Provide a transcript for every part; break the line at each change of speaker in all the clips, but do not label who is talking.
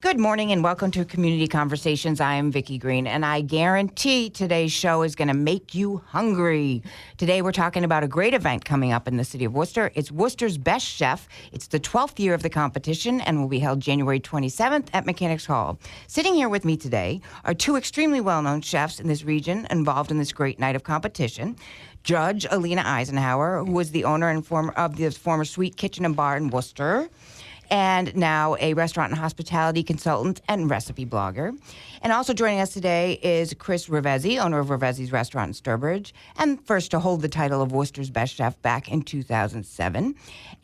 Good morning and welcome to Community Conversations. I am Vicki Green, and I guarantee today's show is going to make you hungry. Today we're talking about a great event coming up in the city of Worcester. It's Worcester's Best Chef. It's the 12th year of the competition and will be held January 27th at Mechanics Hall. Sitting here with me today are two extremely well-known chefs in this region involved in this great night of competition. Judge Alina Eisenhower, who was the owner and of the former Sweet Kitchen and Bar in Worcester, and now a restaurant and hospitality consultant and recipe blogger. And also joining us today is Chris Ravesi, owner of Ravesi's Restaurant in Sturbridge, and first to hold the title of Worcester's Best Chef back in 2007.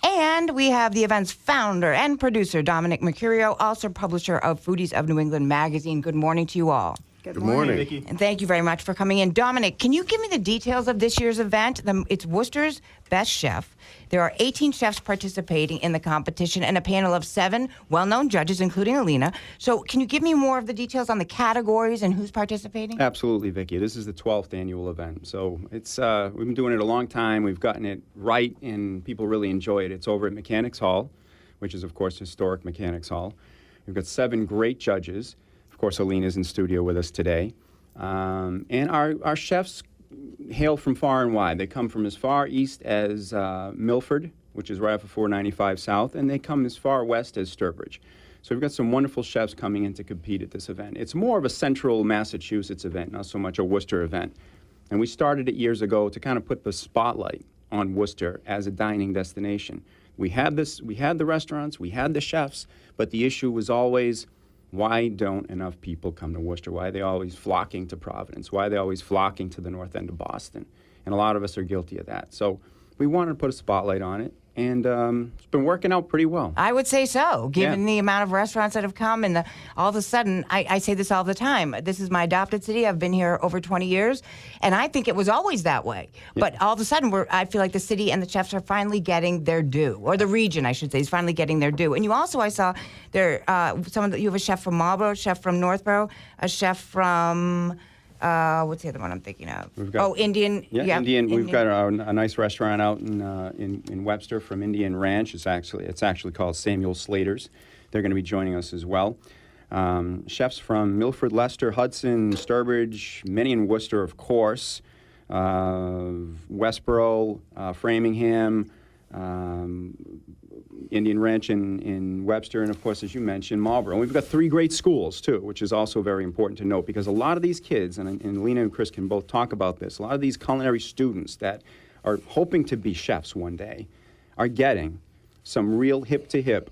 And we have the event's founder and producer, Dominic Mercurio, also publisher of Foodies of New England magazine. Good morning to you all.
Good morning,
Vicki.
And thank you very much for coming in. Dominic, can you give me the details of this year's event? It's Worcester's Best Chef. There are 18 chefs participating in the competition and a panel of 7 well-known judges, including Alina. So can you give me more of the details on the categories and who's participating?
Absolutely, Vicki. This is the 12th annual event. So it's we've been doing it a long time. We've gotten it right, and people really enjoy it. It's over at Mechanics Hall, which is, of course, historic Mechanics Hall. We've got 7 great judges. Of course, Alina's in studio with us today. And our chefs hail from far and wide. They come from as far east as Milford, which is right off of 495 South, and they come as far west as Sturbridge. So we've got some wonderful chefs coming in to compete at this event. It's more of a central Massachusetts event, not so much a Worcester event. And we started it years ago to kind of put the spotlight on Worcester as a dining destination. We had the restaurants, we had the chefs, but the issue was always, why don't enough people come to Worcester? Why are they always flocking to Providence? Why are they always flocking to the north end of Boston? And a lot of us are guilty of that. So we wanted to put a spotlight on it, and it's been working out pretty well.
I would say so, given the amount of restaurants that have come. And all of a sudden, I say this all the time, this is my adopted city. I've been here over 20 years, and I think it was always that way. Yeah. But all of a sudden, I feel like the city and the chefs are finally getting their due, or the region, I should say, is finally getting their due. And you also, I saw there, you have a chef from Marlborough, a chef from Northborough, a chef from... what's the other one I'm thinking of? Indian.
Yeah, Indian. We've got a nice restaurant out in Webster from Indian Ranch. It's actually called Samuel Slater's. They're going to be joining us as well. Chefs from Milford, Leicester, Hudson, Sturbridge, many in Worcester, of course. Westboro, Framingham, Indian Ranch in Webster, and of course, as you mentioned, Marlborough. And we've got 3 great schools, too, which is also very important to note, because a lot of these kids, and Alina and Chris can both talk about this, a lot of these culinary students that are hoping to be chefs one day are getting some real hip-to-hip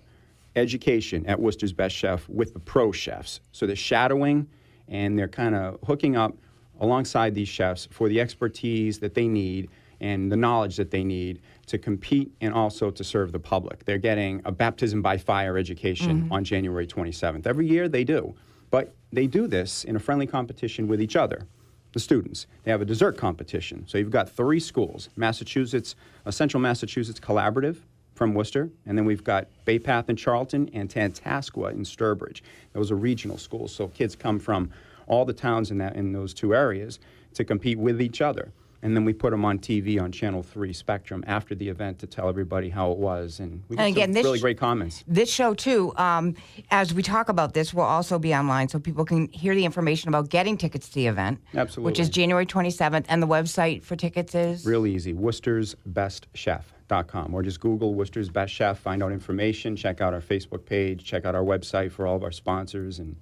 education at Worcester's Best Chef with the pro chefs. So they're shadowing, and they're kind of hooking up alongside these chefs for the expertise that they need and the knowledge that they need to compete and also to serve the public. They're getting a baptism by fire education on January 27th. Every year they do. But they do this in a friendly competition with each other, the students. They have a dessert competition. So you've got 3 schools, Massachusetts, Central Massachusetts Collaborative from Worcester, and then we've got Bay Path in Charlton and Tantascwa in Sturbridge. Those are regional schools, so kids come from all the towns in those 2 areas to compete with each other. And then we put them on TV on Channel 3 Spectrum after the event to tell everybody how it was. And we got some really great comments.
This show, too, as we talk about this, will also be online so people can hear the information about getting tickets to the event.
Absolutely.
Which is January 27th. And the website for tickets is?
Real easy, worcester'sbestchef.com. Or just Google Worcester's Best Chef, find out information, check out our Facebook page, check out our website for all of our sponsors and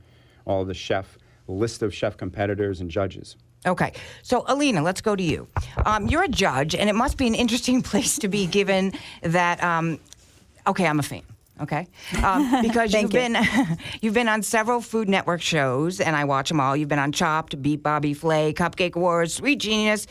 all of the list of chef competitors and judges.
Okay. So, Alina, let's go to you. You're a judge, and it must be an interesting place to be given that, I'm a fan, okay? Because you've been on several Food Network shows, and I watch them all. You've been on Chopped, Beat Bobby Flay, Cupcake Wars, Sweet Genius.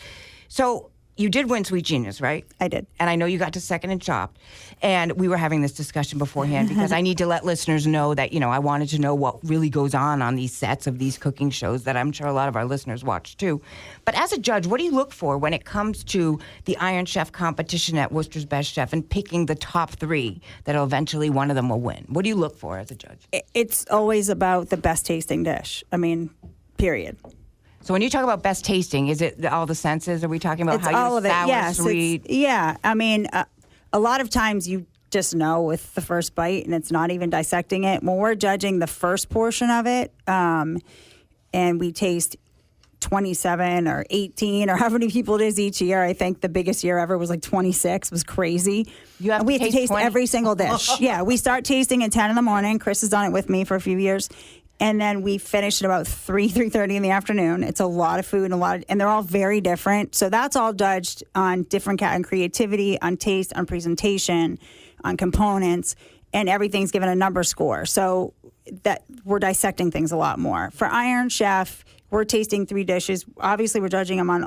So you did win Sweet Genius, right?
I did.
And I know you got to second in Chopped. And we were having this discussion beforehand because I need to let listeners know that, I wanted to know what really goes on these sets of these cooking shows that I'm sure a lot of our listeners watch too. But as a judge, what do you look for when it comes to the Iron Chef competition at Worcester's Best Chef and picking the top 3 that'll eventually one of them will win? What do you look for as a judge?
It's always about the best tasting dish. Period.
So when you talk about best tasting, is it all the senses? Are we talking about
It's all of it,
sour,
yes.
sweet?
A lot of times you just know with the first bite, and it's not even dissecting it. When we're judging the first portion of it, and we taste 27 or 18 or how many people it is each year. I think the biggest year ever was like 26. It was crazy.
You have
and we have to taste
20?
every single dish. Yeah, we start tasting at 10 in the morning. Chris has done it with me for a few years. And then we finish at about 3:30 in the afternoon. It's a lot of food and they're all very different. So that's all judged on different on creativity, on taste, on presentation, on components, and everything's given a number score. So that we're dissecting things a lot more. For Iron Chef, we're tasting 3 dishes. Obviously, we're judging them on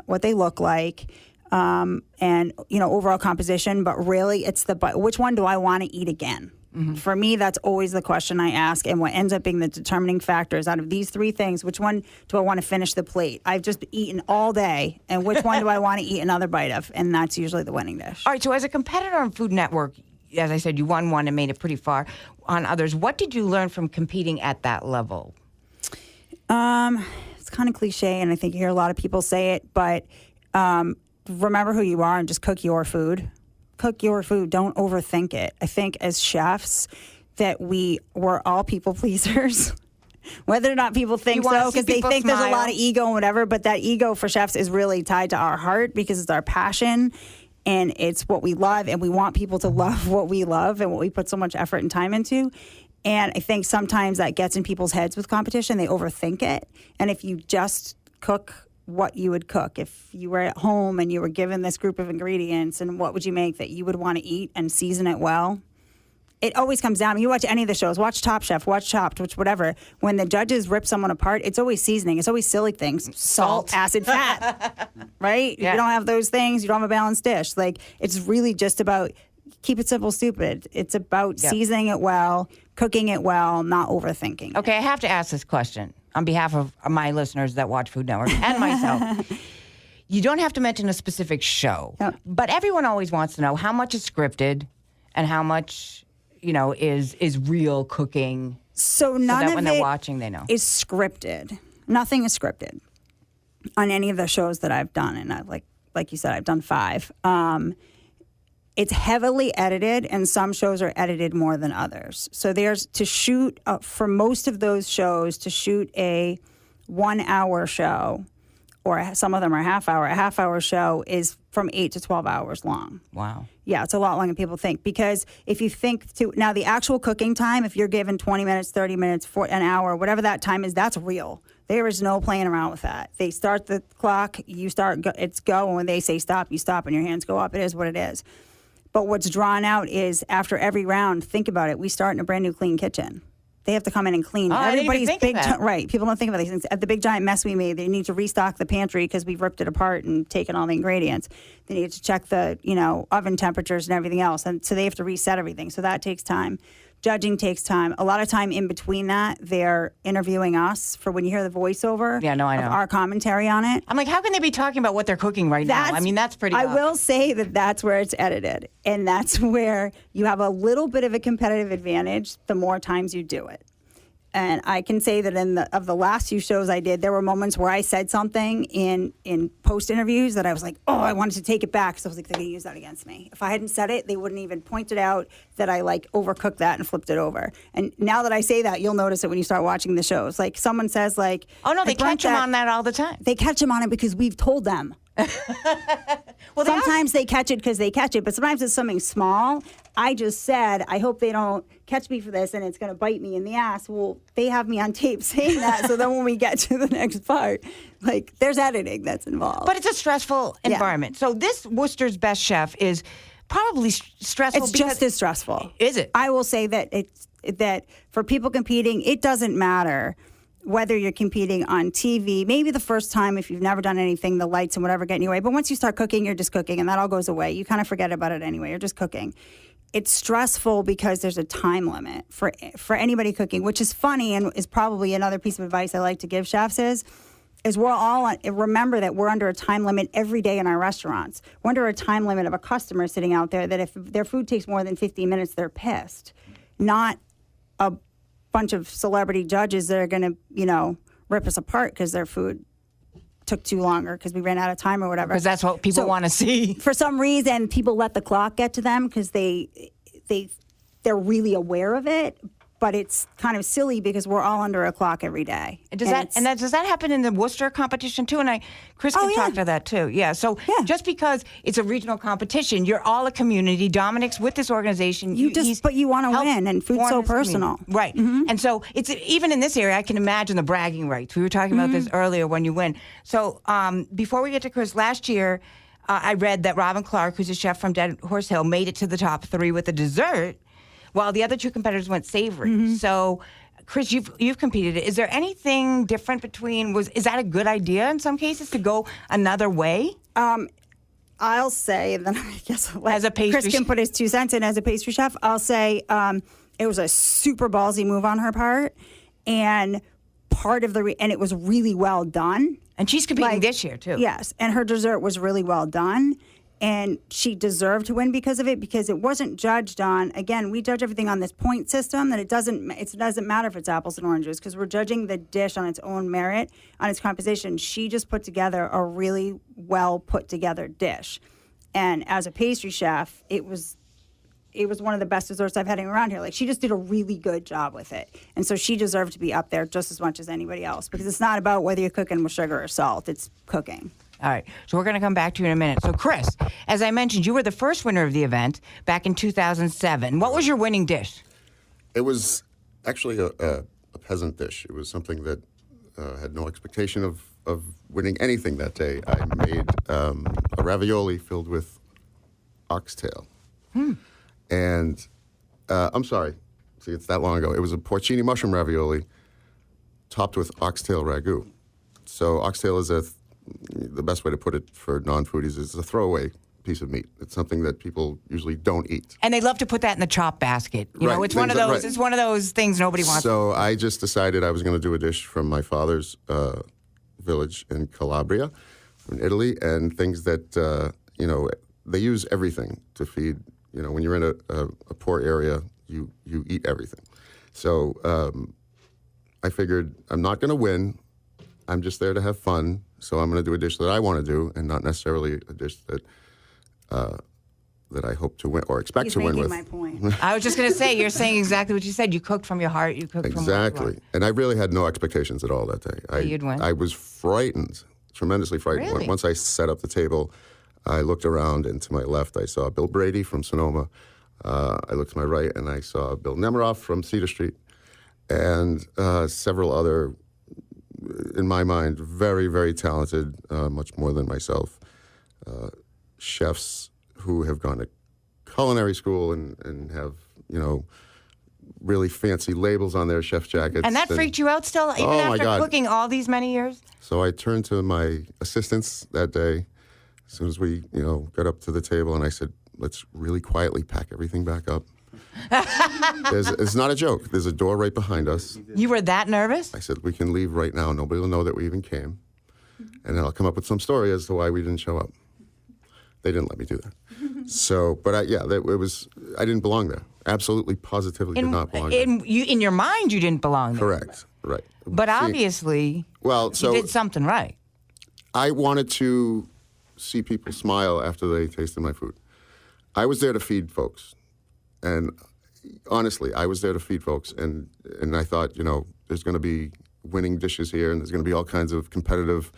what they look like, and overall composition. But really, it's which one do I want to eat again? Mm-hmm. For me, that's always the question I ask, and what ends up being the determining factors out of these 3 things. Which one do I want to finish the plate? I've just eaten all day, and which one do I want to eat another bite of? And that's usually the winning dish.
All right. So, as a competitor on Food Network, as I said, you won one and made it pretty far on others. What did you learn from competing at that level?
It's kind of cliche, and I think you hear a lot of people say it, but remember who you are and just cook your food. Cook your food. Don't overthink it. I think as chefs that we're all people pleasers. Whether or not people think so, because they think there's a lot of ego and whatever, but that ego for chefs is really tied to our heart because it's our passion and it's what we love, and we want people to love what we love and what we put so much effort and time into. And I think sometimes that gets in people's heads with competition. They overthink it. And if you just cook what you would cook, if you were at home and you were given this group of ingredients, and what would you make that you would want to eat and season it well? It always comes down. You watch any of the shows, watch Top Chef, watch Chopped, which whatever. When the judges rip someone apart, it's always seasoning. It's always silly things. Salt, acid, fat, right? Yeah. You don't have those things. You don't have a balanced dish. Like, it's really just about keep it simple, stupid. It's about seasoning it well, cooking it well, not overthinking.
Okay, I have to ask this question on behalf of my listeners that watch Food Network and myself. You don't have to mention a specific show, but everyone always wants to know how much is scripted and how much, is real cooking.
So none
that
of
when they're watching, they know.
Is scripted. Nothing is scripted on any of the shows that I've done, and I've like you said, I've done 5. It's heavily edited, and some shows are edited more than others. So there's to shoot, for most of those shows, to shoot a 1-hour show, or some of them are half hour. A half-hour show is from 8 to 12 hours long.
Wow.
Yeah, it's a lot longer than people think. Because if you think now the actual cooking time, if you're given 20 minutes, 30 minutes, for an hour, whatever that time is, that's real. There is no playing around with that. They start the clock, you start, it's go, and when they say stop, you stop, and your hands go up. It is what it is. But what's drawn out is after every round, think about it, we start in a brand new clean kitchen. They have to come in and clean.
Everybody's big,
right. People don't think about these things. At the big giant mess we made, they need to restock the pantry because we've ripped it apart and taken all the ingredients. They need to check the, oven temperatures and everything else. And so they have to reset everything. So that takes time. Judging takes time. A lot of time in between that, they're interviewing us for when you hear the voiceover.
Yeah, no, I know.
Of our commentary on it.
I'm like, how can they be talking about what they're cooking right now? I mean, that's pretty
I will say that that's where it's edited. And that's where you have a little bit of a competitive advantage the more times you do it. And I can say that of the last few shows I did, there were moments where I said something in post interviews that I was like, oh, I wanted to take it back. So I was like, they're going to use that against me. If I hadn't said it, they wouldn't even point it out that I overcooked that and flipped it over. And now that I say that, you'll notice it when you start watching the shows. Like someone says like,
oh no, they catch them on that all the time.
They catch them on it because we've told them. Well, sometimes they catch it because they catch it, but sometimes it's something small. I just said, I hope they don't catch me for this and it's going to bite me in the ass. Well, they have me on tape saying that, so then when we get to the next part, there's editing that's involved.
But it's a stressful environment. So this Worcester's Best Chef is probably stressful.
It's just as stressful.
Is it?
I will say that for people competing, it doesn't matter whether you're competing on TV, maybe the first time if you've never done anything, the lights and whatever get in your way. But once you start cooking, you're just cooking, and that all goes away. You kind of forget about it anyway. You're just cooking. It's stressful because there's a time limit for anybody cooking, which is funny and is probably another piece of advice I like to give chefs is we're all remember that we're under a time limit every day in our restaurants. We're under a time limit of a customer sitting out there that if their food takes more than 15 minutes, they're pissed. Not a bunch of celebrity judges that are going to, rip us apart because their food took too long or because we ran out of time or whatever.
Because that's what people want to see.
For some reason, people let the clock get to them because they they're really aware of it. But it's kind of silly because we're all under a clock every day.
Does that happen in the Worcester competition too? And Chris can talk to that too. Yeah. So just because it's a regional competition, you're all a community. Dominic's with this organization.
But you want to win, and food's so personal,
right? Mm-hmm. And so it's even in this area. I can imagine the bragging rights. We were talking about this earlier when you win. So before we get to Chris, last year I read that Robin Clark, who's a chef from Dead Horse Hill, made it to the top 3 with a dessert, while the other 2 competitors went savory. So, Chris, you've competed. Is there anything different is that a good idea in some cases to go another way?
I'll say, then I guess
as a pastry
Chris can put his 2 cents in as a pastry chef. I'll say it was a super ballsy move on her part, and part of and it was really well done.
And she's competing this year too.
Yes, and her dessert was really well done. And she deserved to win because of it, because it wasn't judged on, again, we judge everything on this point system, that it doesn't matter if it's apples and oranges, because we're judging the dish on its own merit, on its composition. She just put together a really well put together dish. And as a pastry chef, it was one of the best desserts I've had around here. Like, she just did a really good job with it. And so she deserved to be up there just as much as anybody else, because it's not about whether you're cooking with sugar or salt, it's cooking.
All right, so we're going to come back to you in a minute. So, Chris, as I mentioned, you were the first winner of the event back in 2007. What was your winning dish?
It was actually a peasant dish. It was something that had no expectation of winning anything that day. I made a ravioli filled with oxtail. And I'm sorry, see, it's that long ago. It was a porcini mushroom ravioli topped with oxtail ragu. So oxtail is the best way to put it for non-foodies is a throwaway piece of meat. It's something that people usually don't eat.
And they love to put that in the chop basket. You know, it's one of those. Right. It's one of those things nobody wants.
So I just decided I was going to do a dish from my father's village in Calabria, in Italy, and things that they use everything to feed. You know, when you're in a poor area, you eat everything. So I figured I'm not going to win. I'm just there to have fun. So I'm going to do a dish that I want to do, and not necessarily a dish that I hope to win or expect to win with.
He's making my point.
I was just going to say, you're saying exactly what you said. You cooked from your heart. You cooked from your heart.
Exactly. And I really had no expectations at all that day.
You'd win.
I was frightened, tremendously frightened.
Really?
Once I set up the table, I looked around, and to my left, I saw Bill Brady from Sonoma. I looked to my right, and I saw Bill Nemiroff from Cedar Street, and several other, in my mind, very, very talented, much more than myself, chefs who have gone to culinary school and have, really fancy labels on their chef jackets.
And that freaked you out still, even after cooking all these many years?
So I turned to my assistants that day, as soon as we, got up to the table, and I said, let's really quietly pack everything back up. It's not a joke. There's a door right behind us.
You were that nervous?
I said, we can leave right now. Nobody will know that we even came. And then I'll come up with some story as to why we didn't show up. They didn't let me do that. So, but I didn't belong there. Absolutely, positively did not belong there.
In your mind, you didn't belong there.
Correct, right.
But obviously, you did something right.
I wanted to see people smile after they tasted my food. I was there to feed folks. And honestly, I was there to feed folks. And I thought, there's going to be winning dishes here, and there's going to be all kinds of competitive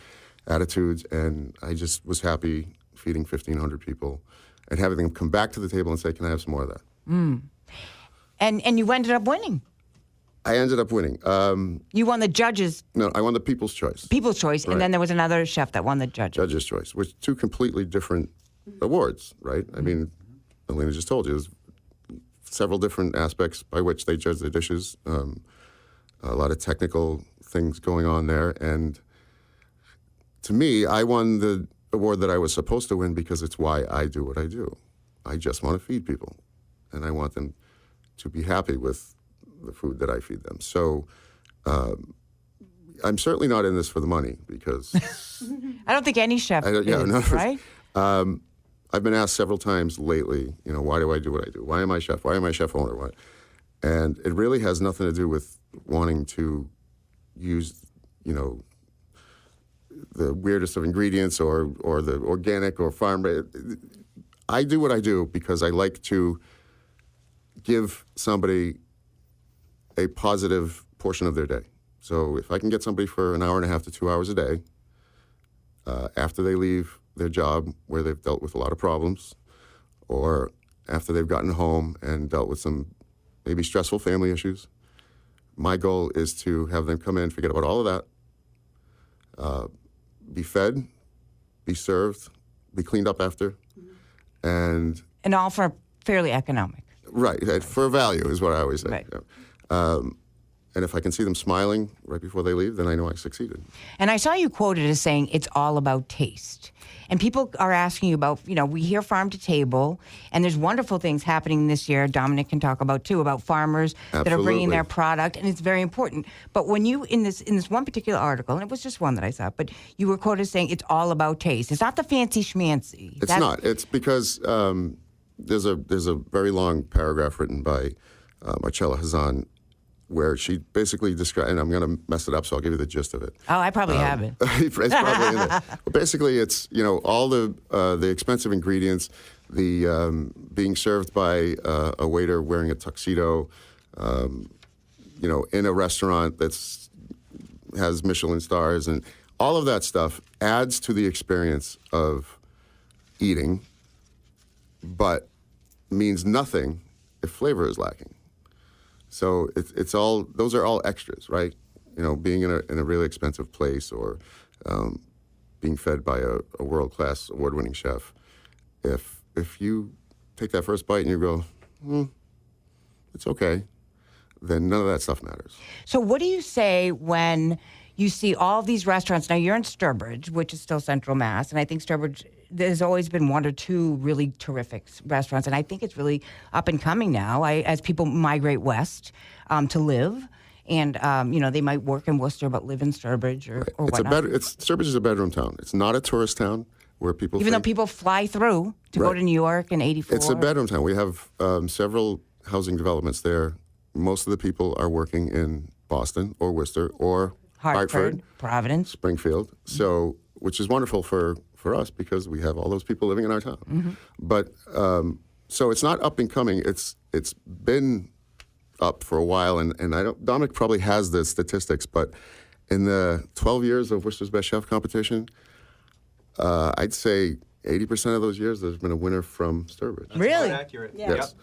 attitudes. And I just was happy feeding 1,500 people and having them come back to the table and say, can I have some more of that?
Mm. And you ended up winning.
I ended up winning.
You won the judges.
No, I won the People's Choice.
People's Choice, right. And then there was another chef that won the
Judges' Choice, which 2 completely different awards, right? I mean, Elena just told you, there's several different aspects by which they judge the dishes. A lot of technical things going on there. And to me, I won the award that I was supposed to win because it's why I do what I do. I just want to feed people, and I want them to be happy with the food that I feed them. So I'm certainly not in this for the money because...
I don't think any chef is, right?
I've been asked several times lately, why do I do what I do? Why am I chef? Why am I chef owner? Why? And it really has nothing to do with wanting to use, the weirdest of ingredients or the organic or farm. I do what I do because I like to give somebody a positive portion of their day. So if I can get somebody for an hour and a half to 2 hours a day, after they leave their job where they've dealt with a lot of problems, or after they've gotten home and dealt with some maybe stressful family issues, my goal is to have them come in, forget about all of that, be fed, be served, be cleaned up after, and
all for fairly economic.
right, for value is what I always say.
Right.
Yeah. And if I can see them smiling right before they leave, then I know I succeeded.
And I saw you quoted as saying it's all about taste. And people are asking you about, we hear farm to table, and there's wonderful things happening this year. Dominic can talk about too, about farmers that are bringing their product, and it's very important. But when you in this one particular article, and it was just one that I saw, but you were quoted as saying it's all about taste. It's not the fancy schmancy.
It's not. It's because there's a very long paragraph written by Marcella Hazan where she basically described, and I'm going to mess it up, so I'll give you the gist of it.
Oh, I probably have it.
It's probably in there. But basically, it's all the expensive ingredients, the being served by a waiter wearing a tuxedo, in a restaurant has Michelin stars, and all of that stuff adds to the experience of eating, but means nothing if flavor is lacking. So it's all, those are all extras, right? Being in a really expensive place, or being fed by a world-class award-winning chef. If you take that first bite and you go, it's okay, then none of that stuff matters.
So what do you say when you see all these restaurants? Now, you're in Sturbridge, which is still Central Mass, and I think Sturbridge, there's always been one or two really terrific restaurants, and I think it's really up and coming now as people migrate west to live. And, they might work in Worcester but live in Sturbridge or whatnot.
Sturbridge is a bedroom town. It's not a tourist town where people
Even though people fly through to go to New York in 84.
It's a bedroom town. We have several housing developments there. Most of the people are working in Boston or Worcester or Hartford,
Providence,
Springfield. So, which is wonderful for us because we have all those people living in our town. Mm-hmm. But so it's not up and coming. It's been up for a while, and Dominic probably has the statistics, but in the 12 years of Worcester's Best Chef competition, I'd say 80% of those years there's been a winner from Sturbridge.
Really?
Quite accurate.
Yeah.
Yes.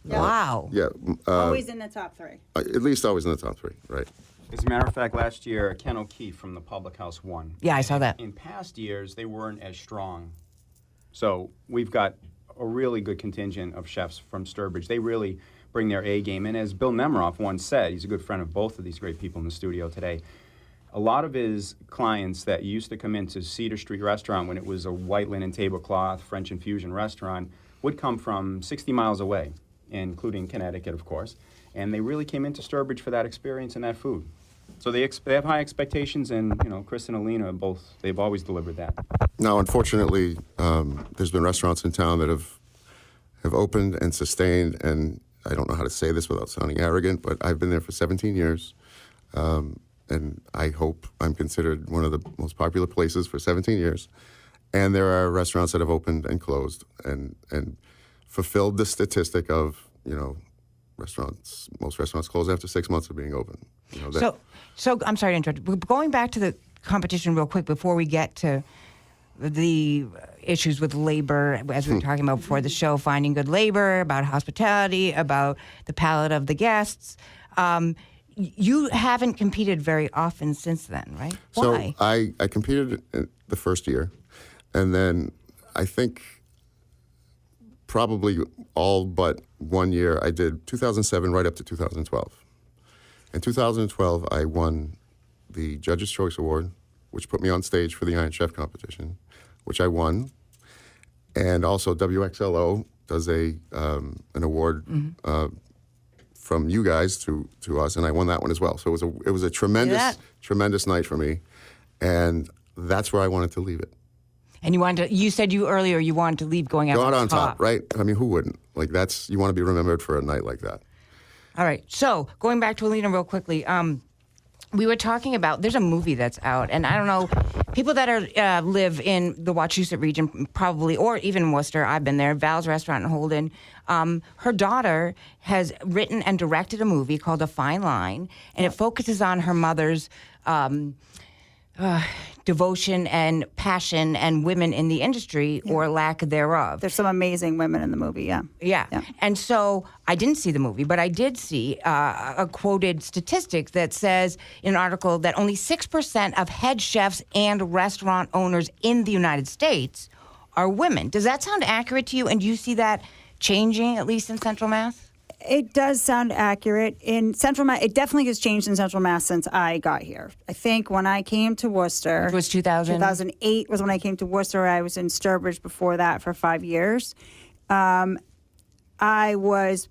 Yeah.
Wow.
Yeah.
Always in the top three.
At least always in the top three, right?
As a matter of fact, last year, Ken O'Keefe from the Public House won.
Yeah, I saw that.
In past years, they weren't as strong. So we've got a really good contingent of chefs from Sturbridge. They really bring their A game. And as Bill Nemiroff once said, he's a good friend of both of these great people in the studio today, a lot of his clients that used to come into Cedar Street Restaurant when it was a white linen tablecloth French infusion restaurant would come from 60 miles away, including Connecticut, of course. And they really came into Sturbridge for that experience and that food. So they have high expectations, and Chris and Alina they've always delivered that.
Now, unfortunately, there's been restaurants in town that have opened and sustained, and I don't know how to say this without sounding arrogant, but I've been there for 17 years, and I hope I'm considered one of the most popular places for 17 years. And there are restaurants that have opened and closed and fulfilled the statistic of, most restaurants close after 6 months of being open.
So I'm sorry to interrupt. But going back to the competition real quick before we get to the issues with labor, as we were talking about before the show, finding good labor, about hospitality, about the palate of the guests. You haven't competed very often since then, right? Why?
So I competed in the first year, and then I think probably all but 1 year I did 2007 right up to 2012. In 2012, I won the Judges' Choice Award, which put me on stage for the Iron Chef competition, which I won. And also WXLO does an award from you guys to us, and I won that one as well. So it was a tremendous night for me, and that's where I wanted to leave it.
And you said earlier you wanted to leave going out
on top, right? I mean, who wouldn't? You want to be remembered for a night like that.
All right. So going back to Alina real quickly, we were talking about, there's a movie that's out, and I don't know People that are live in the Wachusett region, probably, or even Worcester. I've been there. Val's Restaurant in Holden. Her daughter has written and directed a movie called A Fine Line, and it focuses on her mother's devotion and passion and women in the industry or lack thereof.
There's some amazing women in the movie, yeah.
Yeah. And so I didn't see the movie, but I did see a quoted statistic that says in an article that only 6% of head chefs and restaurant owners in the United States are women. Does that sound accurate to you? And do you see that changing, at least in Central Mass?
It does sound accurate. In Central Mass, it definitely has changed in Central Mass since I got here. I think when I came to Worcester...
Which was 2000?
2008 was when I came to Worcester. I was in Sturbridge before that for 5 years. I was,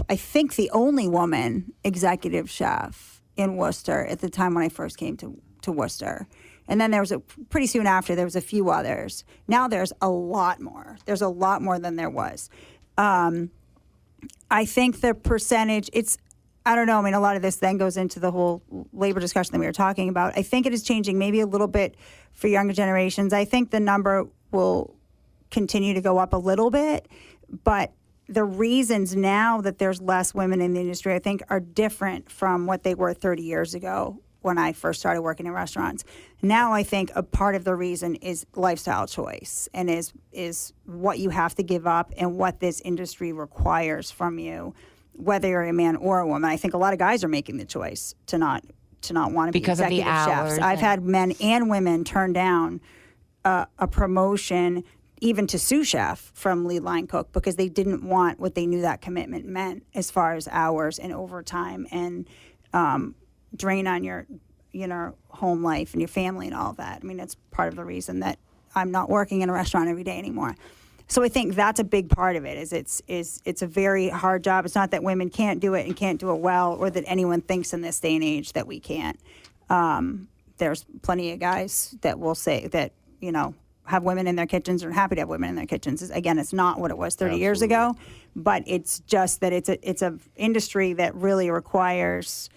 I think, the only woman executive chef in Worcester at the time when I first came to Worcester. And then there was pretty soon after, there was a few others. Now there's a lot more. There's a lot more than there was. I think the percentage, I don't know. I mean, a lot of this then goes into the whole labor discussion that we were talking about. I think it is changing maybe a little bit for younger generations. I think the number will continue to go up a little bit, but the reasons now that there's less women in the industry, I think, are different from what they were 30 years ago when I first started working in restaurants. Now I think a part of the reason is lifestyle choice and is what you have to give up and what this industry requires from you, whether you're a man or a woman. I think a lot of guys are making the choice to not want to be
because
executive
of the hours
chefs. I've had men and women turn down a promotion even to sous chef from lead line cook because they didn't want what they knew that commitment meant as far as hours and overtime and drain on your home life and your family and all of that. I mean, it's part of the reason that I'm not working in a restaurant every day anymore. So I think that's a big part of it. It's a very hard job. It's not that women can't do it and can't do it well, or that anyone thinks in this day and age that we can't. There's plenty of guys that will say that have women in their kitchens or are happy to have women in their kitchens. Again, it's not what it was 30 years ago, but it's just that it's a industry that really requires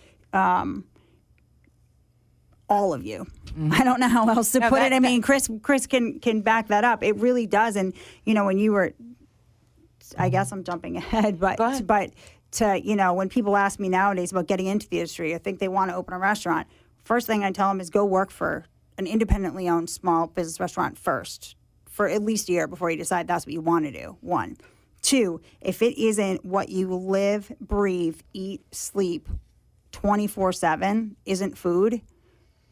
all of you. I don't know how else to put it. I mean, Chris can back that up. It really does. And when you were, I guess I'm jumping ahead, but to when people ask me nowadays about getting into the industry, I think they want to open a restaurant. First thing I tell them is go work for an independently owned small business restaurant first for at least a year before you decide that's what you want to do. 1. 2, if it isn't what you live, breathe, eat, sleep 24/7 isn't food,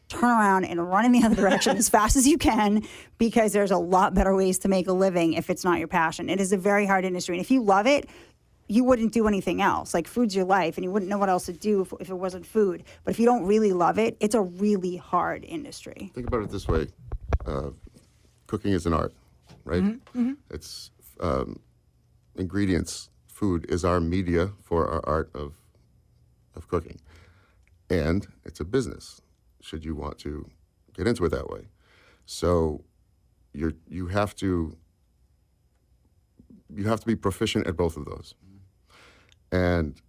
turn around and run in the other direction as fast as you can, because there's a lot better ways to make a living if it's not your passion. It is a very hard industry. And if you love it, you wouldn't do anything else. Like, food's your life, and you wouldn't know what else to do if it wasn't food. But if you don't really love it, it's a really hard industry.
Think about it this way. Cooking is an art, right? Mm-hmm. It's ingredients. Food is our media for our art of cooking. And it's a business, should you want to get into it that way. So you have to be proficient at both of those. And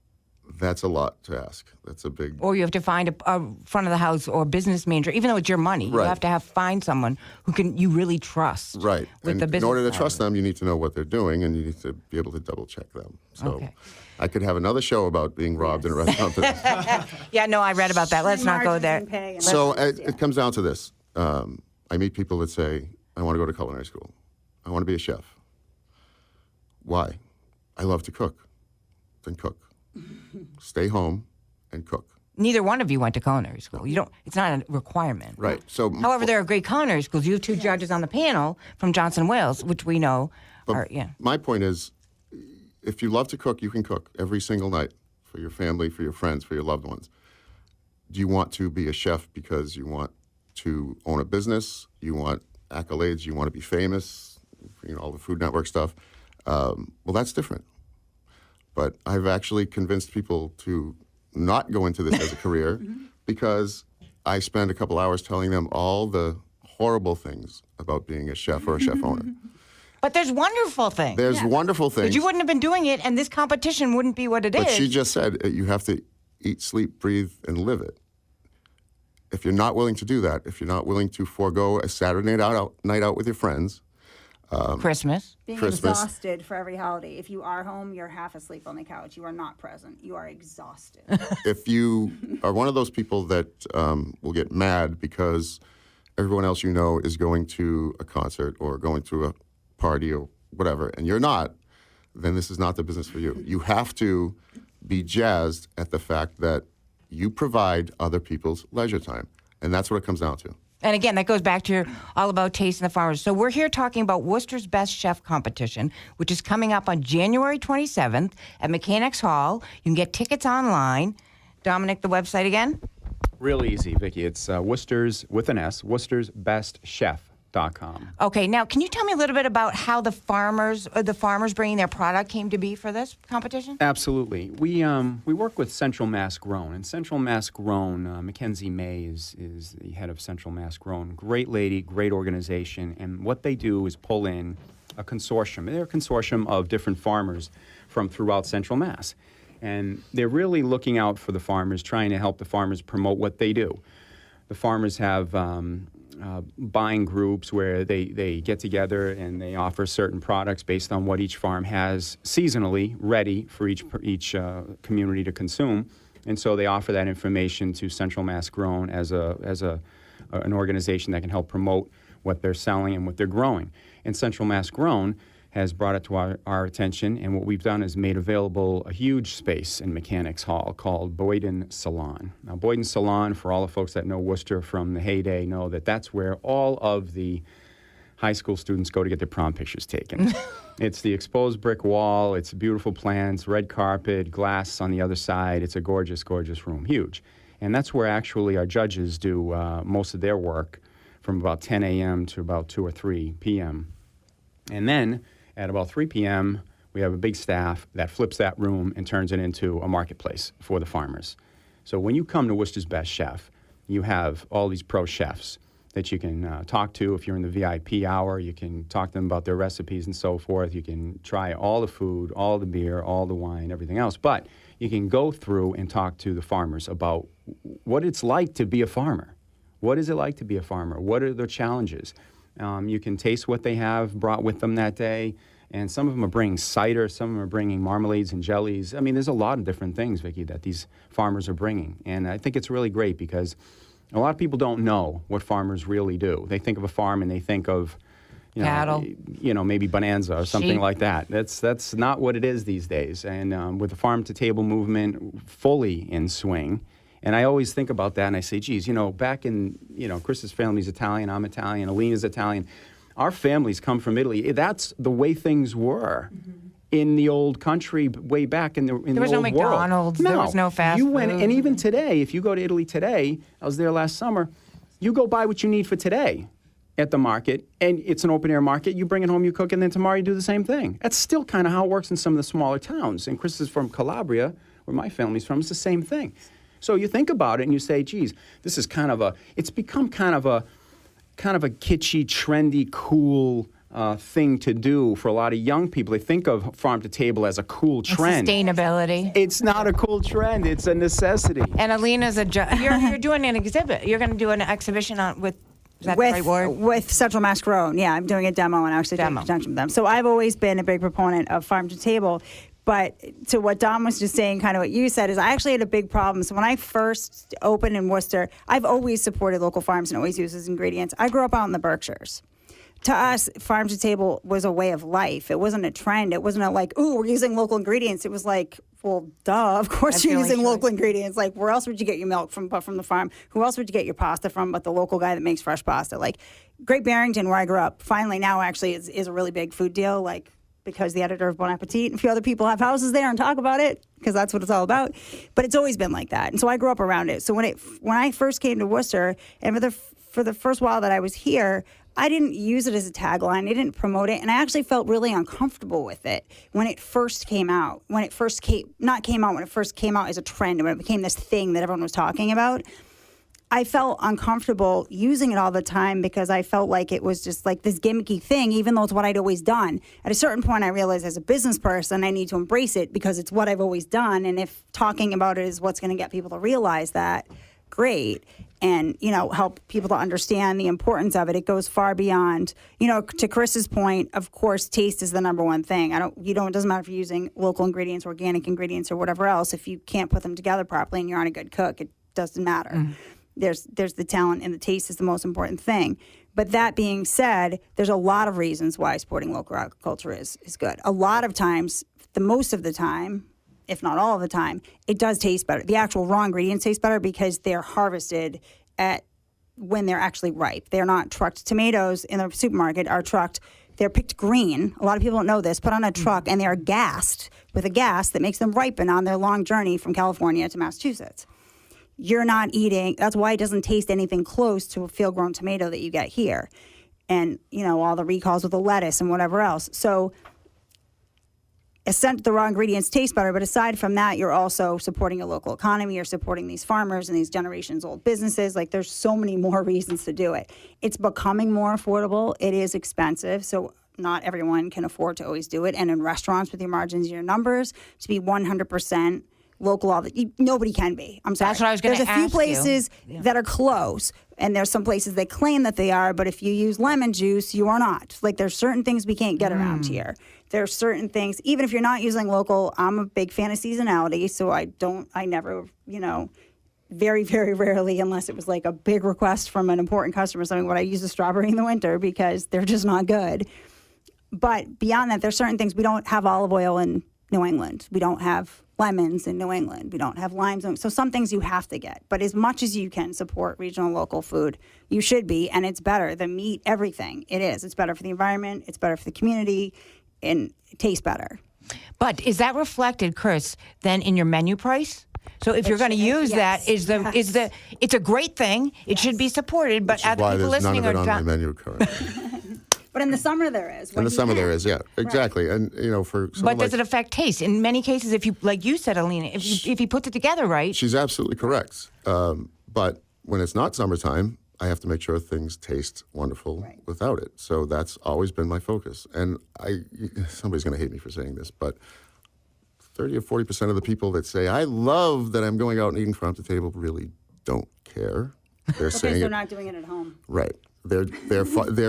that's a lot to ask. That's a big...
Or you have to find a front of the house or business manager, even though it's your money.
Right.
You have to find someone who you really trust.
Right.
With
and
the business
in order to
side.
trust them, you need to know what they're doing, and you need to be able to double check them. So
Okay.
I could have another show about being robbed in a restaurant.
Yeah, no, I read about that. Let's not go there.
So it comes down to this. I meet people that say, I want to go to culinary school. I want to be a chef. Why? I love to cook. Then cook. Stay home and cook.
Neither one of you went to culinary school. You don't. It's not a requirement.
Right. So,
however, there are great culinary schools. You have 2 judges on the panel from Johnson Wales, which we know are, yeah.
My point is, if you love to cook, you can cook every single night for your family, for your friends, for your loved ones. Do you want to be a chef because you want to own a business? You want accolades? You want to be famous? All the Food Network stuff. Well, that's different. But I've actually convinced people to not go into this as a career because I spend a couple hours telling them all the horrible things about being a chef or a chef owner.
But there's wonderful things.
There's wonderful things.
But you wouldn't have been doing it, and this competition wouldn't be what it is.
But she just said you have to eat, sleep, breathe, and live it. if you're not willing to do that, if you're not willing to forego a Saturday night out with your friends,
Christmas.
Being
Christmas.
exhausted for every holiday. If you are home, you're half asleep on the couch. You are not present. You are exhausted.
if you are one of those people that will get mad because everyone else you know is going to a concert or going to a party or whatever, and you're not, then this is not the business for you. You have to be jazzed at the fact that you provide other people's leisure time. And that's what it comes down to.
And again, that goes back to your all about tasting the farmers. So we're here talking about Worcester's Best Chef competition, which is coming up on January 27th at Mechanics Hall. You can get tickets online. Dominic, the website again?
Real easy, Vicki. It's Worcester's, with an S, worcester'sbestchef.com.
Okay, now can you tell me a little bit about how the farmers bringing their product came to be for this competition?
Absolutely. We work with Central Mass Grown, and Central Mass Grown, Mackenzie May is the head of Central Mass Grown. Great lady, great organization, and what they do is pull in a consortium. They're a consortium of different farmers from throughout Central Mass, and they're really looking out for the farmers, trying to help the farmers promote what they do. The farmers have buying groups where they get together and they offer certain products based on what each farm has seasonally ready for each community to consume, and so they offer that information to Central Mass Grown as an organization that can help promote what they're selling and what they're growing. And Central Mass Grown has brought it to our attention, and what we've done is made available a huge space in Mechanics Hall called Boyden Salon. Now, Boyden Salon, for all the folks that know Worcester from the heyday, know that that's where all of the high school students go to get their prom pictures taken. It's the exposed brick wall, it's beautiful plants, red carpet, glass on the other side. It's a gorgeous, gorgeous room, huge. And that's where actually our judges do most of their work from about 10 a.m. to about 2 or 3 p.m. And then at about 3 p.m., we have a big staff that flips that room and turns it into a marketplace for the farmers. So when you come to Worcester's Best Chef, you have all these pro chefs that you can talk to. If you're in the VIP hour, you can talk to them about their recipes and so forth. You can try all the food, all the beer, all the wine, everything else. But you can go through and talk to the farmers about what it's like to be a farmer. What is it like to be a farmer? What are their challenges? You can taste what they have brought with them that day. And some of them are bringing cider, some of them are bringing marmalades and jellies. I mean, there's a lot of different things, Vicki, that these farmers are bringing. And I think it's really great because a lot of people don't know what farmers really do. They think of a farm and they think of,
Cattle.
Maybe Bonanza or something
Sheep.
like that. That's not what it is these days. And with the farm-to-table movement fully in swing, and I always think about that, and I say, geez, back in, Chris's family's Italian, I'm Italian, Alina's Italian. Our families come from Italy. That's the way things were in the old country way back in the
There was no
old world.
McDonald's. There was no fast
You went,
food.
and even today, if you go to Italy today, I was there last summer, you go buy what you need for today at the market, and it's an open-air market. You bring it home, you cook, and then tomorrow you do the same thing. That's still kind of how it works in some of the smaller towns. And Chris is from Calabria, where my family's from. It's the same thing. So you think about it and you say, geez, this is it's become kind of a kitschy, trendy, cool thing to do for a lot of young people. They think of farm to table as a cool trend.
Sustainability.
It's not a cool trend. It's a necessity.
And Alina's you're doing an exhibit. You're going to do an exhibition with, is that the right word?
With Central Mass Grown. Yeah, I'm doing a demo and actually doing a conjunction with them. So I've always been a big proponent of farm to table. But to what Dom was just saying, kind of what you said, is I actually had a big problem. So when I first opened in Worcester, I've always supported local farms and always used as ingredients. I grew up out in the Berkshires. To us, farm to table was a way of life. It wasn't a trend. It wasn't we're using local ingredients. It was like, well, duh, of course you're using local ingredients. Like, where else would you get your milk from but from the farm? Who else would you get your pasta from but the local guy that makes fresh pasta? Like, Great Barrington, where I grew up, finally now actually is a really big food deal. Like, because the editor of Bon Appetit and a few other people have houses there and talk about it, because that's what it's all about. But it's always been like that. And so I grew up around it. So when I first came to Worcester, and for the first while that I was here, I didn't use it as a tagline. I didn't promote it. And I actually felt really uncomfortable with it when it first came out. When it first came out as a trend, when it became this thing that everyone was talking about. I felt uncomfortable using it all the time because I felt like it was just like this gimmicky thing, even though it's what I'd always done. At a certain point, I realized as a business person, I need to embrace it because it's what I've always done. And if talking about it is what's going to get people to realize that, great, and, help people to understand the importance of it. It goes far beyond, to Chris's point, of course, taste is the number one thing. It doesn't matter if you're using local ingredients, organic ingredients, or whatever else. If you can't put them together properly and you're not a good cook, it doesn't matter. There's the talent, and the taste is the most important thing. But that being said, there's a lot of reasons why supporting local agriculture is good. A lot of times, the most of the time, if not all of the time, it does taste better. The actual raw ingredients taste better because they're harvested when they're actually ripe. They're not trucked. Tomatoes in the supermarket are trucked. They're picked green. A lot of people don't know this. Put on a truck, and they are gassed with a gas that makes them ripen on their long journey from California to Massachusetts. You're not eating. That's why it doesn't taste anything close to a field-grown tomato that you get here. And, all the recalls with the lettuce and whatever else. So the raw ingredients taste better, but aside from that, you're also supporting a local economy. You're supporting these farmers and these generations-old businesses. Like, there's so many more reasons to do it. It's becoming more affordable. It is expensive, so not everyone can afford to always do it. And in restaurants, with your margins and your numbers, to be 100% local, nobody can be. I'm sorry.
That's what I was going to ask you.
There's a few places that are close, and there's some places that claim that they are, but if you use lemon juice, you are not. Like, there's certain things we can't get around here. There's certain things, even if you're not using local, I'm a big fan of seasonality, so I never, very, very rarely, unless it was like a big request from an important customer or something, would I use a strawberry in the winter because they're just not good. But beyond that, there's certain things. We don't have olive oil in New England. We don't have lemons in New England. We don't have limes. So some things you have to get. But as much as you can support regional local food, you should be. And it's better. The meat, everything. It is. It's better for the environment. It's better for the community. And it tastes better.
But is that reflected, Chris, then in your menu price? So if you're going to use that, it's a great thing. It should be supported. But other people listening
are none of it on my menu currently.
But in the summer there is.
In the summer there is, yeah, exactly. Right. And for
but does it affect taste? In many cases, if you, like you said, Alina, if you put it together right,
she's absolutely correct. But when it's not summertime, I have to make sure things taste wonderful without it. So that's always been my focus. And somebody's going to hate me for saying this, but 30 or 40% of the people that say I love that I'm going out and eating farm to table really don't care. They're saying
they're not doing it at home.
Right. They're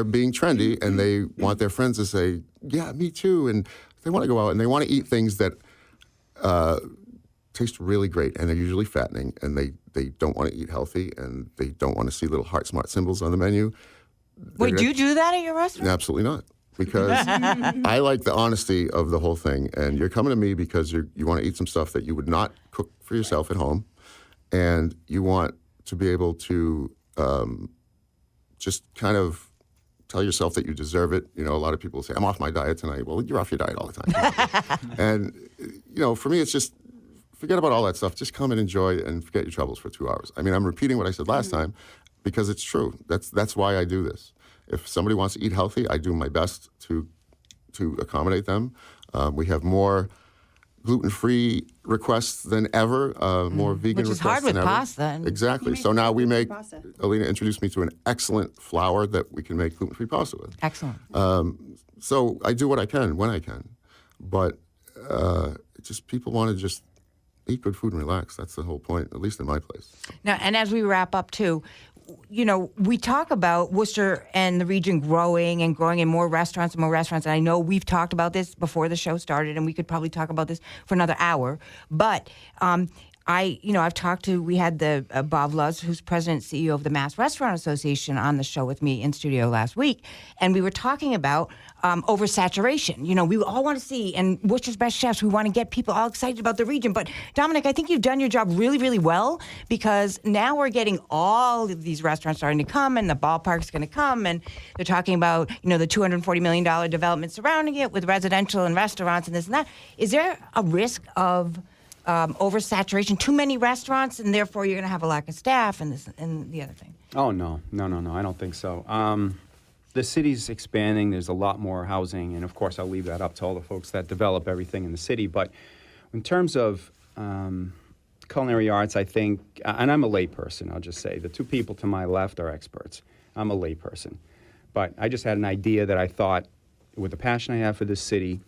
being trendy, and they want their friends to say, yeah, me too. And they want to go out and they want to eat things that taste really great, and they're usually fattening, and they don't want to eat healthy, and they don't want to see little heart smart symbols on the menu.
Wait, do you do that at your restaurant?
Absolutely not. Because I like the honesty of the whole thing, and you're coming to me because you want to eat some stuff that you would not cook for yourself at home, and you want to be able to just kind of tell yourself that you deserve it. A lot of people say, I'm off my diet tonight. Well, you're off your diet all the time. And, for me, it's just forget about all that stuff. Just come and enjoy and forget your troubles for 2 hours. I mean, I'm repeating what I said last time because it's true. That's why I do this. If somebody wants to eat healthy, I do my best to accommodate them. We have more gluten-free requests than ever, more vegan
requests
than ever.
Which is hard with pasta.
Exactly. So now we make, Alina introduced me to an excellent flour that we can make gluten-free pasta with.
Excellent.
So I do what I can when I can. But just people want to just eat good food and relax. That's the whole point, at least in my place.
Now, and as we wrap up, too, we talk about Worcester and the region growing and more restaurants and more restaurants. And I know we've talked about this before the show started, and we could probably talk about this for another hour. But I've talked to, we had the Bob Luz, who's president and CEO of the Mass Restaurant Association, on the show with me in studio last week. And we were talking about oversaturation. We all want to see, and Worcester's Best Chefs, we want to get people all excited about the region. But Dominic, I think you've done your job really, really well, because now we're getting all of these restaurants starting to come, and the ballpark's going to come, and they're talking about, the $240 million development surrounding it with residential and restaurants and this and that. Is there a risk of oversaturation, too many restaurants, and therefore you're going to have a lack of staff and this and the other thing?
Oh, no. I don't think so. The city's expanding. There's a lot more housing, and of course, I'll leave that up to all the folks that develop everything in the city. But in terms of culinary arts, I think, and I'm a layperson, I'll just say, the two people to my left are experts. I'm a layperson. But I just had an idea that I thought, with the passion I have for this city,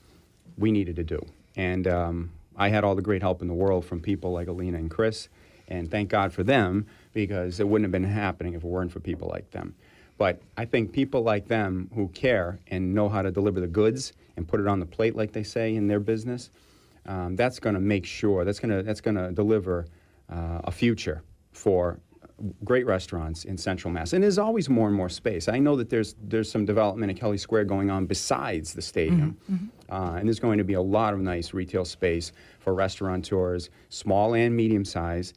we needed to do. And I had all the great help in the world from people like Alina and Chris, and thank God for them, because it wouldn't have been happening if it weren't for people like them. But I think people like them who care and know how to deliver the goods and put it on the plate, like they say in their business, that's going to make sure, that's going to deliver a future for great restaurants in Central Mass. And there's always more and more space. I know that there's some development at Kelly Square going on besides the stadium. And there's going to be a lot of nice retail space for restaurateurs, small and medium size,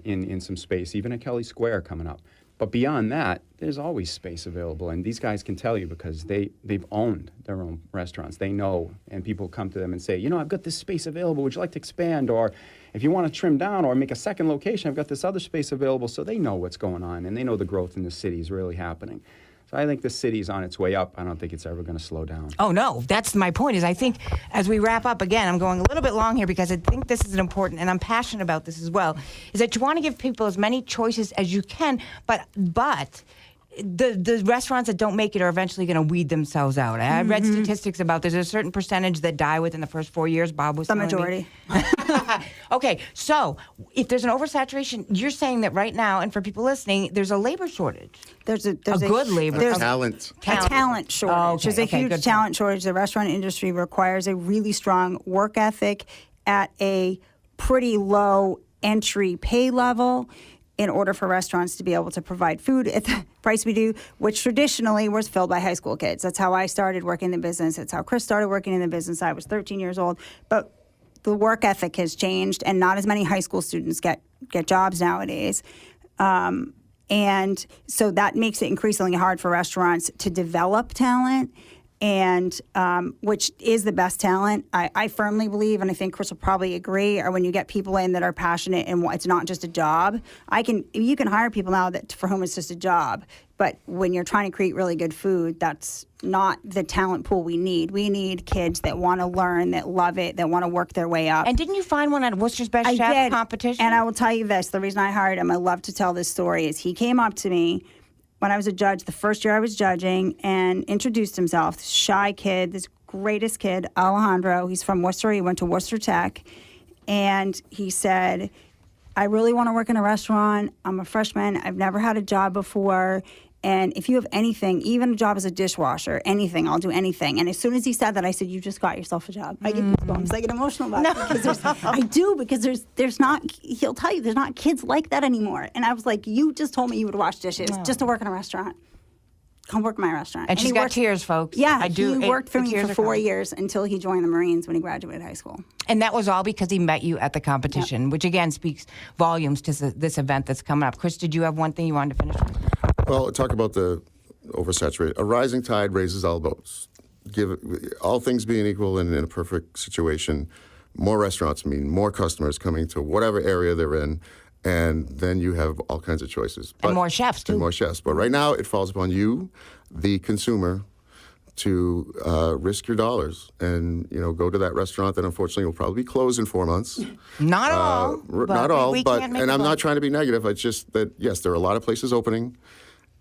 in some space, even at Kelly Square coming up. But beyond that, there's always space available. And these guys can tell you because they've owned their own restaurants. They know, and people come to them and say, I've got this space available. Would you like to expand? Or if you want to trim down or make a second location, I've got this other space available. So they know what's going on, and they know the growth in the city is really happening. So I think the city's on its way up. I don't think it's ever going to slow down.
Oh, no. That's my point. Is I think as we wrap up, again, I'm going a little bit long here because I think this is an important, and I'm passionate about this as well, is that you want to give people as many choices as you can, but the restaurants that don't make it are eventually going to weed themselves out. I read statistics about there's a certain percentage that die within the first 4 years. Bob was
The
telling
majority.
me. Okay, so if there's an oversaturation, you're saying that right now, and for people listening, there's a labor shortage.
There's a
good labor.
There's
Talent.
a talent shortage.
Oh, okay,
There's a
okay,
huge
good
talent shortage. The restaurant industry requires a really strong work ethic at a pretty low entry pay level in order for restaurants to be able to provide food at the price we do, which traditionally was filled by high school kids. That's how I started working in the business. That's how Chris started working in the business. I was 13 years old. But the work ethic has changed, and not as many high school students get jobs nowadays. And so that makes it increasingly hard for restaurants to develop talent, and which is the best talent. I firmly believe, and I think Chris will probably agree, or when you get people in that are passionate and it's not just a job. You can hire people now that for whom it's just a job, but when you're trying to create really good food, that's not the talent pool we need. We need kids that want to learn, that love it, that want to work their way up.
And didn't you find one at Worcester's Best
I
Chef
did,
competition?
and I will tell you this: the reason I hired him, I love to tell this story, is he came up to me when I was a judge, the first year I was judging, and introduced himself. This shy kid, this greatest kid, Alejandro. He's from Worcester. He went to Worcester Tech. And he said, I really want to work in a restaurant. I'm a freshman. I've never had a job before. And if you have anything, even a job as a dishwasher, anything, I'll do anything. And as soon as he said that, I said, you just got yourself a job. I get goosebumps. I get emotional about it. Because there's not, he'll tell you, there's not kids like that anymore. And I was like, you just told me you would wash dishes just to work in a restaurant. Come work in my restaurant.
And she's got tears, folks.
Yeah,
I do.
He worked for me for 4
coming.
years until he joined the Marines when he graduated high school.
And that was all because he met you at the competition, which again speaks volumes to this event that's coming up. Chris, did you have one thing you wanted to finish with?
Well, talk about the oversaturated. A rising tide raises all boats. All things being equal and in a perfect situation, more restaurants mean more customers coming to whatever area they're in, and then you have all kinds of choices.
And more chefs, too.
And more chefs. But right now, it falls upon you, the consumer, to risk your dollars and go to that restaurant that unfortunately will probably be closed in 4 months.
Not all.
Not all,
we
but
can't make
and
a
I'm
vote.
not trying to be negative. It's just that yes, there are a lot of places opening,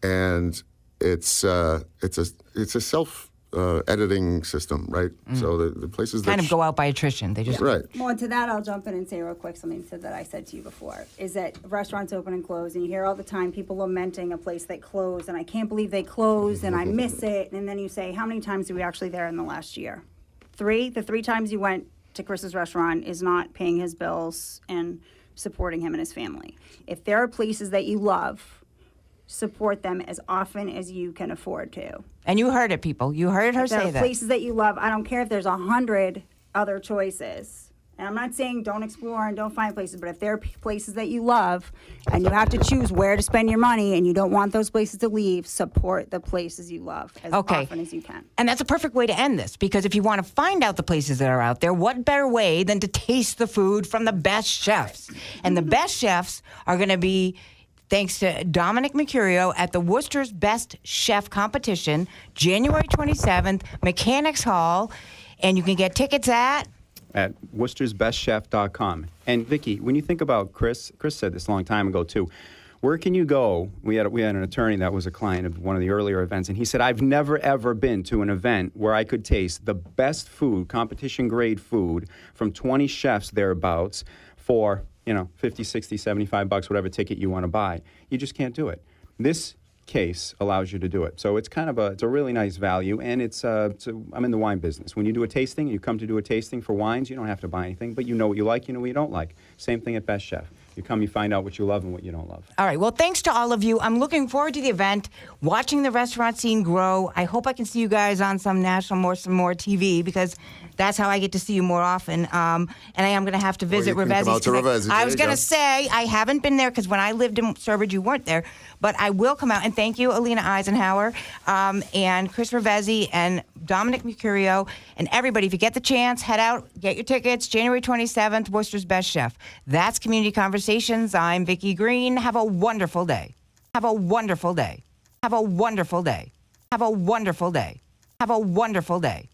and it's a self editing system, right? So the places that
Kind of go out by attrition. They just
right.
Well, and to that, I'll jump in and say real quick something that I said to you before, is that restaurants open and close, and you hear all the time people lamenting a place that closed, and I can't believe they closed, and I miss it. And then you say, how many times were we actually there in the last year? 3? The 3 times you went to Chris's restaurant is not paying his bills and supporting him and his family. If there are places that you love, support them as often as you can afford to.
And you heard it, people. You heard her
There
say
are
that.
places that you love. I don't care if there's 100 other choices. And I'm not saying don't explore and don't find places, but if there are places that you love and you have to choose where to spend your money and you don't want those places to leave, support the places you love as often as you can.
And that's a perfect way to end this, because if you want to find out the places that are out there, what better way than to taste the food from the best chefs? And the best chefs are going to be, thanks to Dominic Mercurio, at the Worcester's Best Chef competition, January 27th, Mechanics Hall. And you can get tickets at
worcestersbestchef.com. And Vicki, when you think about Chris said this a long time ago too, where can you go? We had an attorney that was a client of one of the earlier events, and he said, I've never ever been to an event where I could taste the best food, competition grade food, from 20 chefs thereabouts for $50, $60, $75, whatever ticket you want to buy. You just can't do it. This case allows you to do it. So it's kind of it's a really nice value, and I'm in the wine business. When you do a tasting, you come to do a tasting for wines, you don't have to buy anything, but you know what you like, you know what you don't like. Same thing at Best Chef. You come, you find out what you love and what you don't love.
All right. Well, thanks to all of you. I'm looking forward to the event, watching the restaurant scene grow. I hope I can see you guys on some national, some more TV, because that's how I get to see you more often. And I am going to have to visit
you can come out to
Revezzi's.
Revezzi's.
I was
There you
going to
go.
say, I haven't been there because when I lived in Sturbridge, you weren't there. But I will come out. And thank you, Alina Eisenhower, and Chris Revezzi, and Dominic Mercurio, and everybody. If you get the chance, head out, get your tickets. January 27th, Worcester's Best Chef. That's Community Conversations. I'm Vicki Green. Have a wonderful day. Have a wonderful day. Have a wonderful day. Have a wonderful day. Have a wonderful day.